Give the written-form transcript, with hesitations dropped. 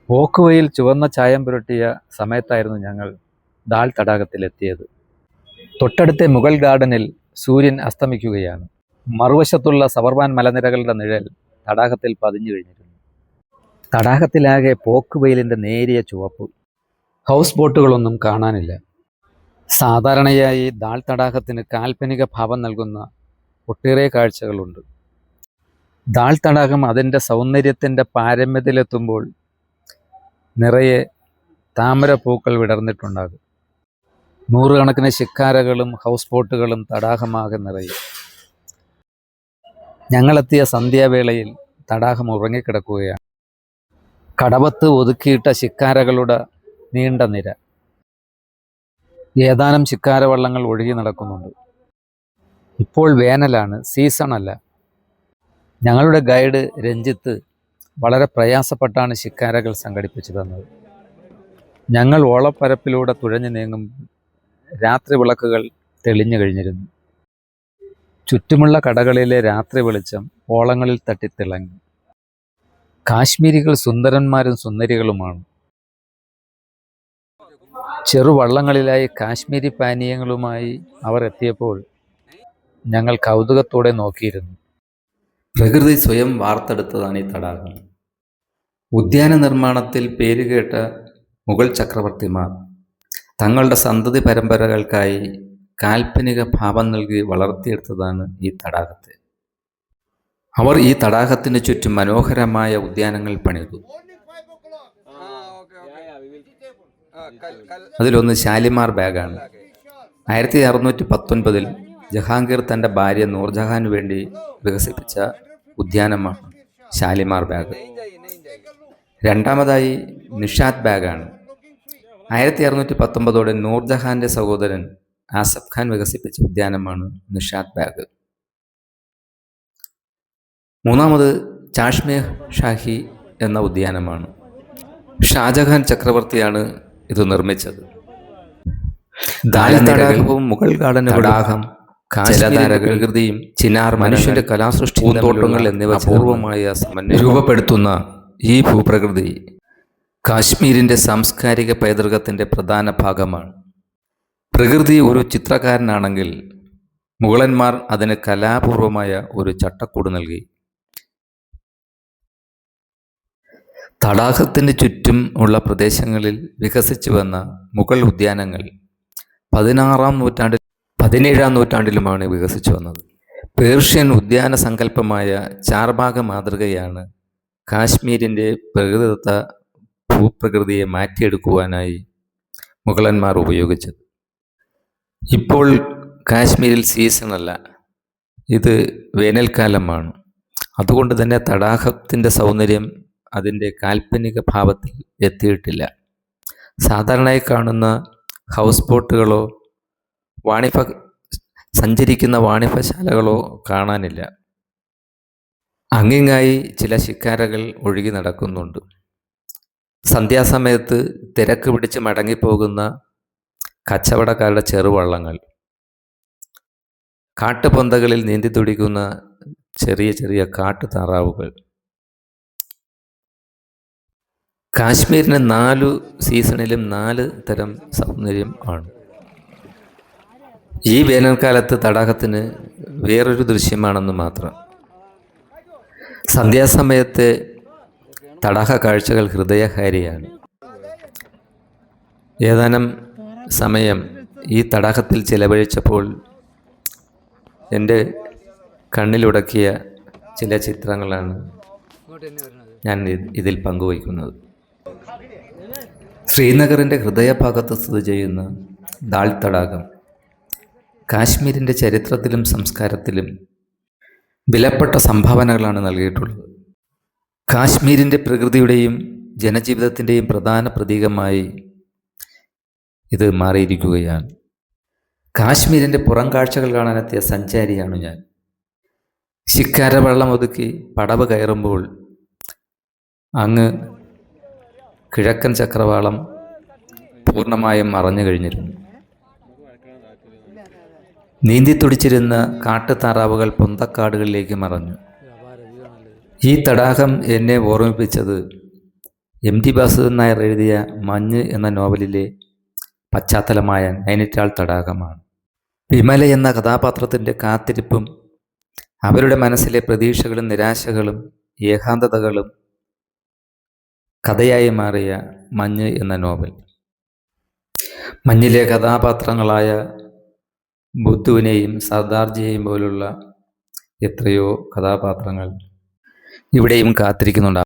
പോക്കുവെയിൽ ചുവന്ന ചായം പുരട്ടിയ സമയത്തായിരുന്നു ഞങ്ങൾ ദാൽ തടാകത്തിലെത്തിയത്. തൊട്ടടുത്തെ മുഗൾ ഗാർഡനിൽ സൂര്യൻ അസ്തമിക്കുകയാണ്. മറുവശത്തുള്ള സവർവാൻ മലനിരകളുടെ നിഴൽ തടാകത്തിൽ പതിഞ്ഞു കഴിഞ്ഞിരുന്നു. തടാകത്തിലാകെ പോക്കുവെയിലിൻ്റെ നേരിയ ചുവപ്പ്. ഹൗസ് ബോട്ടുകളൊന്നും കാണാനില്ല. സാധാരണയായി ദാൽ തടാകത്തിന് കാൽപ്പനിക ഭാവം നൽകുന്ന ഒട്ടേറെ കാഴ്ചകളുണ്ട്. ദാൽ തടാകം അതിൻ്റെ സൗന്ദര്യത്തിൻ്റെ പാരമ്യത്തിലെത്തുമ്പോൾ നിറയെ താമരപ്പൂക്കൾ വിടർന്നിട്ടുണ്ടാകും. നൂറുകണക്കിന് ശിക്കാരകളും ഹൗസ് ബോട്ടുകളും തടാകമാകെ നിറയും. ഞങ്ങളെത്തിയ സന്ധ്യാവേളയിൽ തടാകം ഉറങ്ങിക്കിടക്കുകയാണ്. കടവത്ത് ഒതുക്കിയിട്ട ശിക്കാരകളുടെ നീണ്ട നിര. ഏതാനും ശിക്കാരവള്ളങ്ങൾ ഒഴുകി നടക്കുന്നുണ്ട്. ഇപ്പോൾ വേനലാണ്, സീസണല്ല. ഞങ്ങളുടെ ഗൈഡ് രഞ്ജിത്ത് വളരെ പ്രയാസപ്പെട്ടാണ് ശിക്കാരകൾ സംഘടിപ്പിച്ചു തന്നത്. ഞങ്ങൾ ഓളപ്പരപ്പിലൂടെ തുഴഞ്ഞു നീങ്ങും രാത്രി വിളക്കുകൾ തെളിഞ്ഞു കഴിഞ്ഞിരുന്നു. ചുറ്റുമുള്ള കടകളിലെ രാത്രി വെളിച്ചം ഓളങ്ങളിൽ തട്ടിത്തിളങ്ങി. കാശ്മീരികൾ സുന്ദരന്മാരും സുന്ദരികളുമാണ്. ചെറുവള്ളങ്ങളിലായി കാശ്മീരി പാനീയങ്ങളുമായി അവർ എത്തിയപ്പോൾ ഞങ്ങൾ കൗതുകത്തോടെ നോക്കിയിരുന്നു. പ്രകൃതി സ്വയം വാർത്തെടുത്തതാണ് ഈ തടാകം. ഉദ്യാന നിർമ്മാണത്തിൽ പേരുകേട്ട മുഗൾ ചക്രവർത്തിമാർ തങ്ങളുടെ സന്തതി പരമ്പരകൾക്കായി കാൽപ്പനിക ഭാവം നൽകി വളർത്തിയെടുത്തതാണ് ഈ തടാകത്തെ. അവർ ഈ തടാകത്തിന് ചുറ്റും മനോഹരമായ ഉദ്യാനങ്ങൾ പണിതു. അതിലൊന്ന് ഷാലിമാർ ബാഗാണ്. 1619 ജഹാംഗീർ തൻ്റെ ഭാര്യ നൂർജഹാനു വേണ്ടി വികസിപ്പിച്ച ഉദ്യാനമാണ് ഷാലിമാർ ബാഗ്. രണ്ടാമതായി നിഷാദ് ബാഗാണ്. 1619 നൂർജഹാൻ്റെ സഹോദരൻ ആസഫ് ഖാൻ വികസിപ്പിച്ച ഉദ്യാനമാണ് നിഷാദ് ബാഗ്. മൂന്നാമത് ചാഷ്മേ ഷാഹി എന്ന ഉദ്യാനമാണ്. ഷാജഹാൻ ചക്രവർത്തിയാണ് ഇത് നിർമ്മിച്ചത്. ദാൽ തടാകവും മുഗൾ ഗാർഡനുകളും പ്രകൃതിയും ചിനാർ മനുഷ്യന്റെ കലാസൃഷ്ടി പൂന്തോട്ടങ്ങൾ എന്നിവ അപൂർവമായ സമന്വയം രൂപപ്പെടുത്തുന്ന ഈ ഭൂപ്രകൃതി കാശ്മീരിൻ്റെ സാംസ്കാരിക പൈതൃകത്തിൻ്റെ പ്രധാന ഭാഗമാണ്. പ്രകൃതി ഒരു ചിത്രകാരനാണെങ്കിൽ മുഗളന്മാർ അതിന് കലാപൂർവമായ ഒരു ചട്ടക്കൂട് നൽകി. തടാകത്തിന് ചുറ്റും ഉള്ള പ്രദേശങ്ങളിൽ വികസിച്ചു വന്ന മുഗൾ ഉദ്യാനങ്ങൾ 17ാം നൂറ്റാണ്ടിലുമാണ് വികസിച്ചു വന്നത്. പേർഷ്യൻ ഉദ്യാന സങ്കല്പമായ ചാർബാഗ മാതൃകയാണ് കാശ്മീരിൻ്റെ പ്രകൃതിദത്ത ഭൂപ്രകൃതിയെ മാറ്റിയെടുക്കുവാനായി മുഗളന്മാർ ഉപയോഗിച്ചത്. ഇപ്പോൾ കാശ്മീരിൽ സീസണല്ല, ഇത് വേനൽക്കാലമാണ്. അതുകൊണ്ട് തന്നെ തടാകത്തിൻ്റെ സൗന്ദര്യം അതിൻ്റെ കാൽപ്പനിക ഭാവത്തിൽ എത്തിയിട്ടില്ല. സാധാരണയായി കാണുന്ന ഹൗസ് ബോട്ടുകളോ സഞ്ചരിക്കുന്ന വാണിഭശാലകളോ കാണാനില്ല. അങ്ങിങ്ങായി ചില ശിക്കാരകൾ ഒഴുകി നടക്കുന്നുണ്ട്. സന്ധ്യാസമയത്ത് തിരക്ക് പിടിച്ച് മടങ്ങിപ്പോകുന്ന കച്ചവടക്കാരുടെ ചെറുവള്ളങ്ങൾ, കാട്ടുപൊന്തകളിൽ നീന്തി തുടിക്കുന്ന ചെറിയ ചെറിയ കാട്ടുതാറാവുകൾ. കാശ്മീരിന് 4 സീസണിലും 4 തരം സൗന്ദര്യം ആണ്. ഈ വേനൽക്കാലത്ത് തടാകത്തിന് വേറൊരു ദൃശ്യമാണെന്ന് മാത്രം. സന്ധ്യാസമയത്തെ തടാക കാഴ്ചകൾ ഹൃദയഹാരിയാണ്. ഏതാനും സമയം ഈ തടാകത്തിൽ ചിലവഴിച്ചപ്പോൾ എൻ്റെ കണ്ണിലുടക്കിയ ചില ചിത്രങ്ങളാണ് ഞാൻ ഇതിൽ പങ്കുവയ്ക്കുന്നത്. ശ്രീനഗറിൻ്റെ ഹൃദയഭാഗത്ത് സ്ഥിതി ചെയ്യുന്ന ദാൽ തടാകം കാശ്മീരിൻ്റെ ചരിത്രത്തിലും സംസ്കാരത്തിലും വിലപ്പെട്ട സംഭാവനകളാണ് നൽകിയിട്ടുള്ളത്. കാശ്മീരിൻ്റെ പ്രകൃതിയുടെയും ജനജീവിതത്തിൻ്റെയും പ്രധാന പ്രതീകമായി ഇത് മാറിയിരിക്കുകയാണ്. കാശ്മീരിൻ്റെ പുറം കാഴ്ചകൾ കാണാനെത്തിയ സഞ്ചാരിയാണ് ഞാൻ. ശിക്കാരവള്ളം ഒതുക്കി പടവ് കയറുമ്പോൾ അങ്ങ് കിഴക്കൻ ചക്രവാളം പൂർണ്ണമായും മറഞ്ഞു കഴിഞ്ഞിരുന്നു. നീന്തിത്തുടിച്ചിരുന്ന കാട്ടുതാറാവുകൾ പൊന്തക്കാടുകളിലേക്ക് മറഞ്ഞു. ഈ തടാകം എന്നെ ഓർമ്മിപ്പിച്ചത് എം ടി വാസുദേവൻ നായർ എഴുതിയ മഞ്ഞ് എന്ന നോവലിലെ പശ്ചാത്തലമായ നൈനിറ്റാൾ തടാകമാണ്. വിമല എന്ന കഥാപാത്രത്തിൻ്റെ കാത്തിരിപ്പും അവരുടെ മനസ്സിലെ പ്രതീക്ഷകളും നിരാശകളും ഏകാന്തതകളും കഥയായി മാറിയ മഞ്ഞ് എന്ന നോവൽ. മഞ്ഞിലെ കഥാപാത്രങ്ങളായ ബുദ്ധുവിനെയും സർദാർജിയെയും പോലുള്ള എത്രയോ കഥാപാത്രങ്ങൾ ഇവിടെയും കാത്തിരിക്കുന്നുണ്ട്.